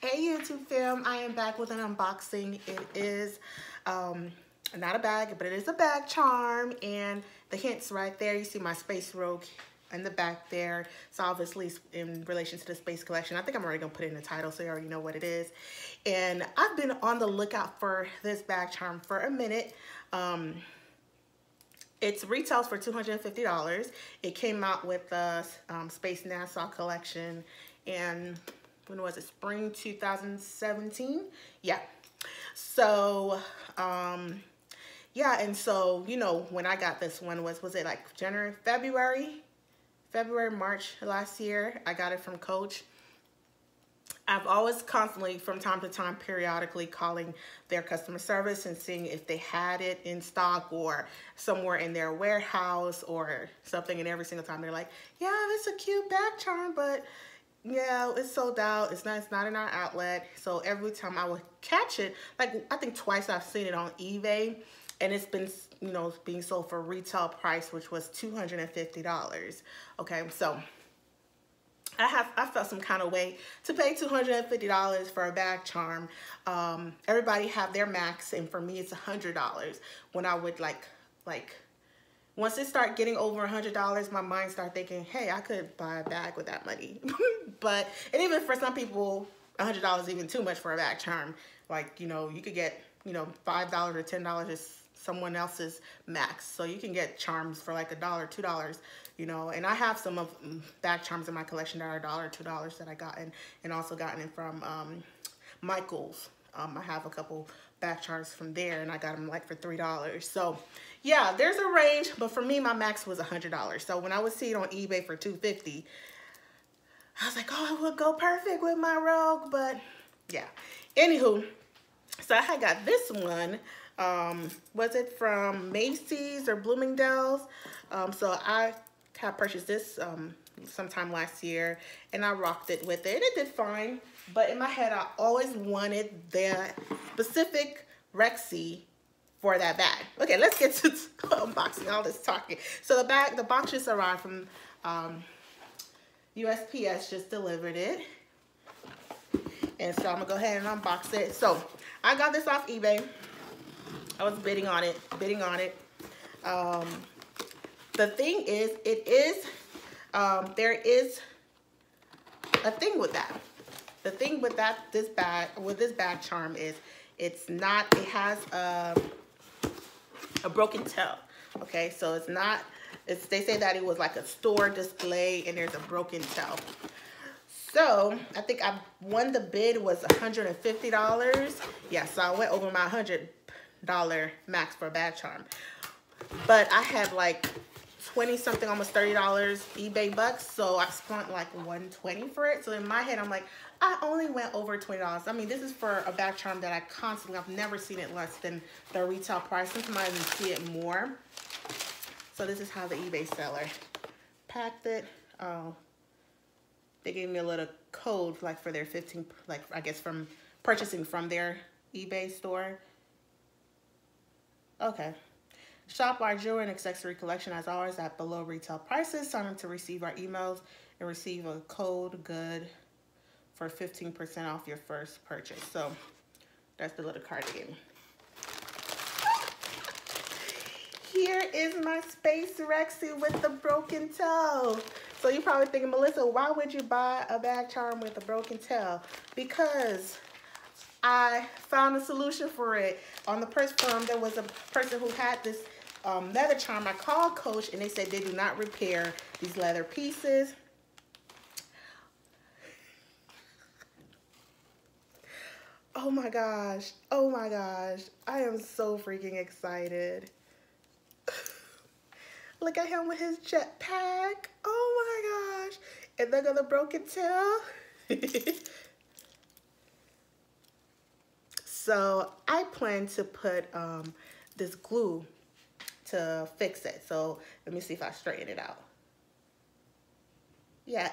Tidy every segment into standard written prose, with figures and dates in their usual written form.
Hey YouTube fam, I am back with an unboxing. It is not a bag, but it is a bag charm, and the hints right there. You see my Space Rogue in the back there. It's obviously in relation to the Space Collection. I think I'm already gonna put it in the title so you already know what it is. And I've been on the lookout for this bag charm for a minute. It retails for $250. It came out with the Space Nassau collection, and when was it? Spring 2017. Yeah. So yeah, and so when I got this one was it like January, February, March last year. I got it from Coach. I've always constantly, from time to time, periodically calling their customer service and seeing if they had it in stock or somewhere in their warehouse or something, and every single time they're like, yeah, it's a cute bag charm, but yeah, it's sold out. It's not in our outlet. So every time I would catch it, like I think twice I've seen it on eBay, and it's been being sold for retail price, which was $250. Okay, so I felt some kind of way to pay $250 for a bag charm. Everybody have their max, and for me it's $100. When I would like once it start getting over $100, my mind start thinking, hey, I could buy a bag with that money. And even for some people, $100 is even too much for a bag charm. Like, you could get, $5 or $10 is someone else's max. So you can get charms for like $1, $2, and I have some of bag charms in my collection that are $1, $2 that I gotten, and also gotten it from Michael's. I have a couple bag charms from there, and I got them like for $3. So yeah, there's a range, but for me, my max was $100. So when I would see it on eBay for $250, I was like, oh, it would go perfect with my Rogue. But yeah, anywho, so I had got this one. Was it from Macy's or Bloomingdale's? So I had purchased this sometime last year, and I rocked it with it. It did fine, but in my head, I always wanted the specific Rexy for that bag. Okay, let's get to unboxing, all this talking. So the box just arrived from USPS, just delivered it. And so I'm gonna go ahead and unbox it. So I got this off eBay. I was bidding on it. The thing is, there is a thing with that. The thing with this bag charm is it has a broken tail. Okay, so they say that it was like a store display and there's a broken tail. So I think I won, the bid was $150. Yeah, so I went over my $100 max for a bag charm. But I had like 20 something, almost $30 eBay bucks, so I spent like $120 for it. So in my head, I'm like, I only went over $20. I mean, this is for a bag charm that I've never seen it less than the retail price. Sometimes I even see it more. So this is how the eBay seller packed it. They gave me a little code like for their 15, like I guess from purchasing from their eBay store. Okay. Shop our jewelry and accessory collection as always at below retail prices. Sign up to receive our emails and receive a code good for 15% off your first purchase. So that's the little card they gave me. Here is my Space Rexy with the broken toe. So you're probably thinking, Melissa, why would you buy a bag charm with a broken tail? Because I found a solution for it. On the purse firm, there was a person who had this leather charm. I called Coach, and they said they do not repair these leather pieces. Oh my gosh. Oh my gosh. I am so freaking excited. Look at him with his jetpack. Oh my gosh. And look at the broken tail. So I plan to put this glue to fix it. So let me see if I straighten it out. Yeah,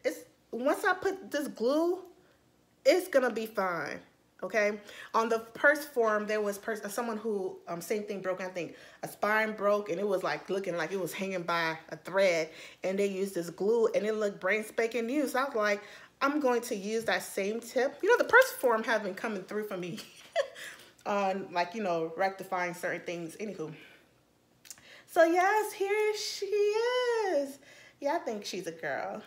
it's once I put this glue, it's gonna be fine. Okay, on the purse form, there was someone who same thing broke. I think a spine broke, and it was like looking like it was hanging by a thread, and they used this glue, and it looked brand spanking new. So I was like, I'm going to use that same tip. You know, the Persiform have been coming through for me on, like, you know, rectifying certain things. Anywho. So yes, here she is. Yeah, I think she's a girl.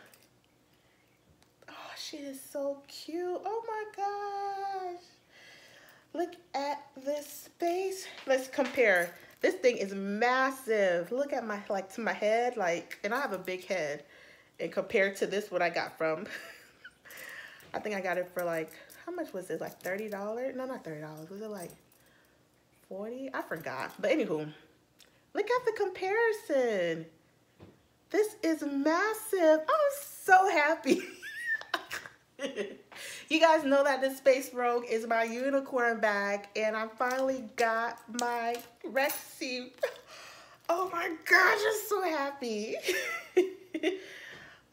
Oh, she is so cute. Oh my gosh. Look at this space. Let's compare. This thing is massive. Look at my, like, to my head, like, and I have a big head. And compared to this, what I got from, I think I got it for like, how much was it? Like $30? No, not $30. Was it like 40? I forgot. But anywho, look at the comparison. This is massive. I'm so happy. You guys know that the Space Rogue is my unicorn bag, and I finally got my Rexy. Oh my gosh, I'm so happy.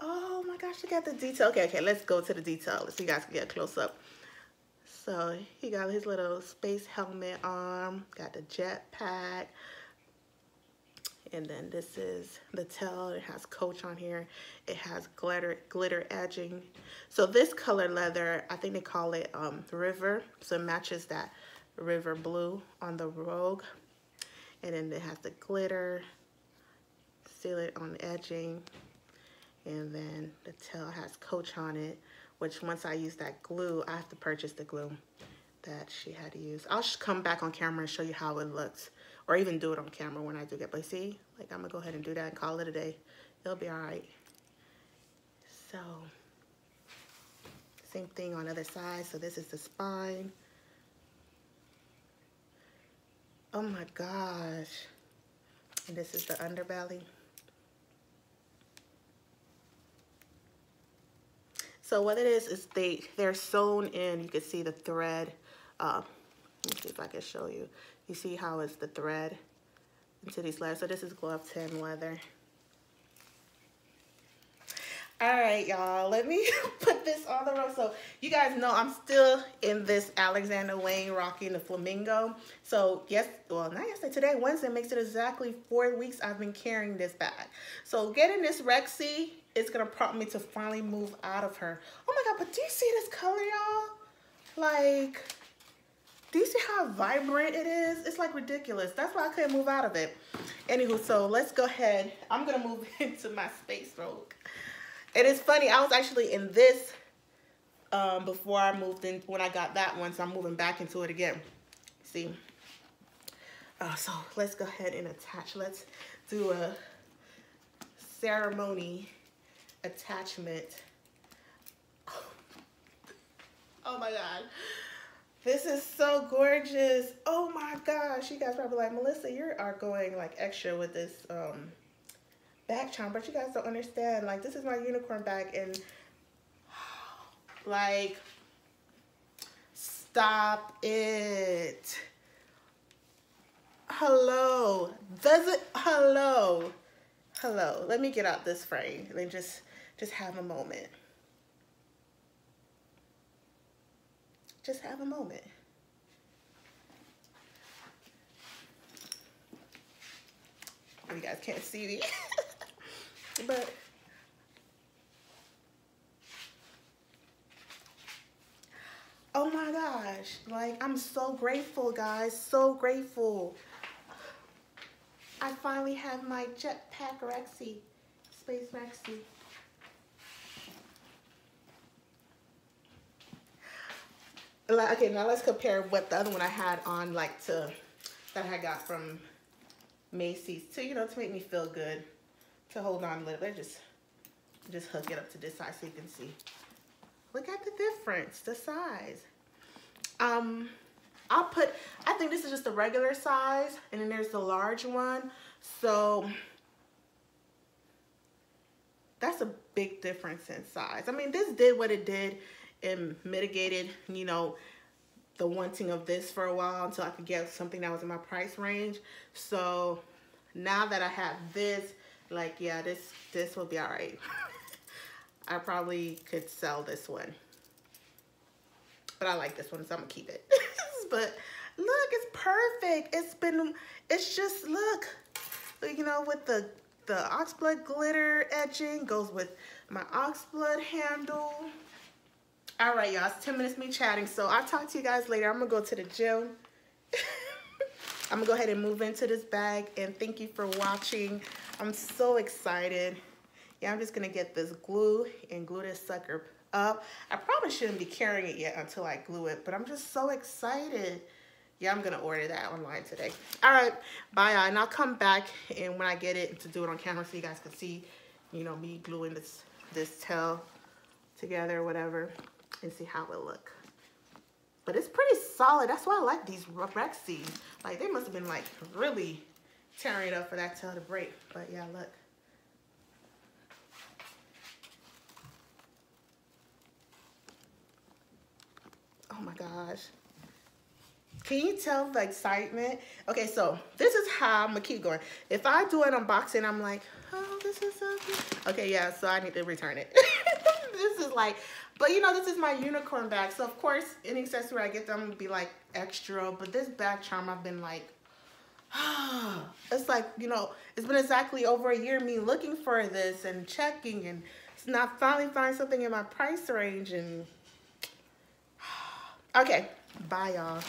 Oh my gosh, look at the detail. Okay, let's go to the detail so you guys can get a close up. So he got his little space helmet on, got the jet pack. And then this is the tail. It has Coach on here. It has glitter edging. So this color leather, I think they call it River. So it matches that river blue on the Rogue. And then it has the glitter, seal it on the edging. And then the tail has Coach on it, which once I use that glue, I have to purchase the glue that she had to use. I'll just come back on camera and show you how it looks, or even do it on camera when I do get, but see, like, I'm gonna go ahead and do that and call it a day. It'll be all right. So, same thing on the other side. So this is the spine. Oh my gosh. And this is the underbelly. So what it is they're sewn in. You can see the thread. Let me see if I can show you. You see how it's the thread into these leathers. So this is glove 10 leather. All right, y'all, let me put this on the road. So you guys know I'm still in this Alexander Wang rocking the flamingo. So yes, well, not yesterday, today, Wednesday, makes it exactly 4 weeks I've been carrying this bag. So getting this Rexy is gonna prompt me to finally move out of her. Oh my God, but do you see this color, y'all? Like, do you see how vibrant it is? It's like ridiculous. That's why I couldn't move out of it. Anywho, so let's go ahead. I'm gonna move into my Space Rogue. And it's funny, I was actually in this before I moved in, when I got that one, so I'm moving back into it again. See? So let's go ahead and attach. Let's do a ceremony attachment. Oh my God. This is so gorgeous. Oh my gosh. You guys probably like, Melissa, you are going like extra with this bag charm, but you guys don't understand. Like, this is my unicorn bag, and like, stop it. Hello. Does it? Hello. Hello. Let me get out this frame and just have a moment. Just have a moment. You guys can't see me. But oh my gosh, like, I'm so grateful, guys, so grateful. I finally have my Jetpack Rexy, Space Rexy. Okay, now let's compare what the other one I had on, like, that I got from Macy's, to, you know, to make me feel good. To hold on a little bit, just hook it up to this side so you can see. Look at the difference, the size. I think this is just the regular size, and then there's the large one. So that's a big difference in size. I mean, this did what it did and mitigated, you know, the wanting of this for a while until I could get something that was in my price range. So now that I have this, like, yeah, this will be all right. I probably could sell this one, but I like this one, so I'm gonna keep it. But look, it's perfect. It's just, look, you know, with the oxblood glitter edging, goes with my oxblood handle. All right, y'all, it's 10 minutes me chatting, so I'll talk to you guys later. I'm gonna go to the gym. I'm gonna go ahead and move into this bag, and thank you for watching. I'm so excited. Yeah, I'm just gonna get this glue and glue this sucker up. I probably shouldn't be carrying it yet until I glue it, but I'm just so excited. Yeah, I'm gonna order that online today. All right, bye, y'all, and I'll come back and when I get it to do it on camera so you guys can see, you know, me gluing this tail together or whatever, and see how it look. But it's pretty solid. That's why I like these Rexy. Like, they must have been like really tearing it up for that tail to break. But yeah, look. Oh my gosh. Can you tell the excitement? Okay, so this is how I'm gonna keep going. If I do an unboxing, I'm like, oh, this is so good. Okay, yeah, so I need to return it. This is like, but you know, this is my unicorn bag. So of course, any accessory I get them would be like extra, but this bag charm, I've been like, it's like, you know, it's been exactly over a year me looking for this and checking, and it's not finally find something in my price range. And okay, bye y'all.